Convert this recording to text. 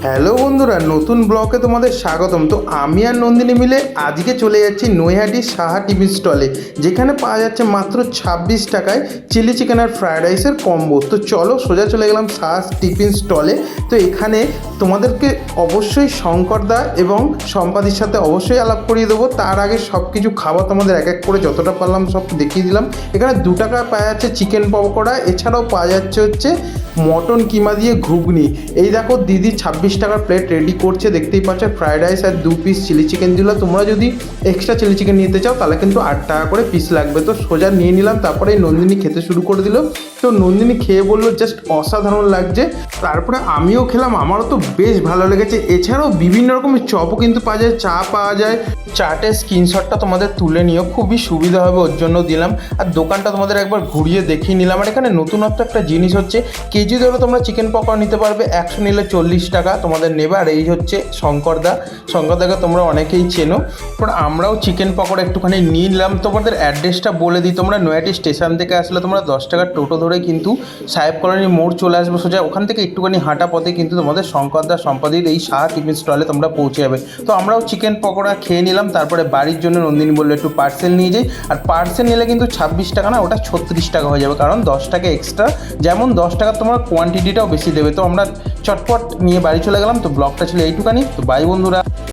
Hello বন্ধুরা, নতুন ব্লগে তোমাদের স্বাগতম। তো আমি আর নন্দিনী মিলে আজকে চলে যাচ্ছি নৈহাটির সাহা টিফিন স্টলে, যেখানে পাওয়া যাচ্ছে মাত্র 26 টাকায় চিলি চিকেন আর ফ্রায়েড রাইসের কম্বো। তো চলো সোজা চলে গেলাম সাহা টিফিন স্টলে। তো এখানে তোমাদেরকে অবশ্যই শঙ্করদা এবং সম্পাদির সাথে অবশ্যই আলাপ করিয়ে দেবো। তার আগে সব কিছু খাবার তোমাদের এক এক করে যতটা পারলাম সব দেখিয়ে দিলাম। এখানে 2 টাকায় পাওয়া যাচ্ছে চিকেন পকোড়া, এছাড়াও পাওয়া হচ্ছে মটন কিমা দিয়ে ঘুগনি। এই দেখো দিদি 26 টাকার প্লেট রেডি করছে, দেখতেই পাচ্ছ। ফ্রায়েড রাইস আর 2 পিস চিলি চিকেন দিল। তোমরা যদি এক্সট্রা চিলি চিকেন নিতে চাও তাহলে কিন্তু 8 টাকা করে পিস লাগবে। তো সোজা নিয়ে নিলাম, তারপরে নন্দিনী খেতে শুরু করে দিল। তো নন্দিনী খেয়ে বললো জাস্ট অসাধারণ লাগছে। তারপরে আমিও খেলাম, আমারও তো বেশ ভালো লেগেছে। এছাড়াও বিভিন্ন রকমের চপও কিন্তু পাওয়া যায়, চা পাওয়া যায়। চাটের স্ক্রিনশটটা তোমাদের তুলে নিও, খুবই সুবিধা হবে, ওর জন্য দিলাম। আর দোকানটা তোমাদের একবার ঘুরিয়ে দেখিয়ে নিলাম। আর এখানে নতুনত্ব একটা জিনিস হচ্ছে, কেজি ধরে তোমরা চিকেন পকোড়া নিতে পারবে, 100 নিলে 40 টাকা তোমাদের নেবে। আর এই হচ্ছে শঙ্করদাকে তোমরা অনেকেই চেনো। কারণ আমরাও চিকেন পকোড়া একটুখানি নিয়ে নিলাম। তোমাদের অ্যাড্রেসটা বলে দিই, তোমরা নৈহাটি স্টেশন থেকে আসলে তোমরা 10 টাকার টোটো ধরে কিন্তু সাহেব কলোনি মোড় চলে আসবে সোজা। ওখান থেকে একটুখানি হাঁটা পথে কিন্তু তোমাদের শঙ্করদা সম্পাদির এই সাহা টিফিন স্টলে তোমরা পৌঁছে যাবে। তো আমরাও চিকেন পকোড়া খেয়ে নিলাম। তারপরে বাড়ির জন্য নন্দিনী বললো একটু পার্সেল নিয়ে যাই। আর পার্সেল নিলে কিন্তু 26 টাকা না, ওটা 36 টাকা হয়ে যাবে, কারণ 10 টাকা এক্সট্রা। যেমন 10 টাকা তোমার কোয়ান্টিটিটাও বেশি দেবে। তো আমরা চটপট নিয়ে বাড়ি চলে গেলাম। তো ব্লগটা ছিল এইটুখানি। তো বাই বন্ধুরা।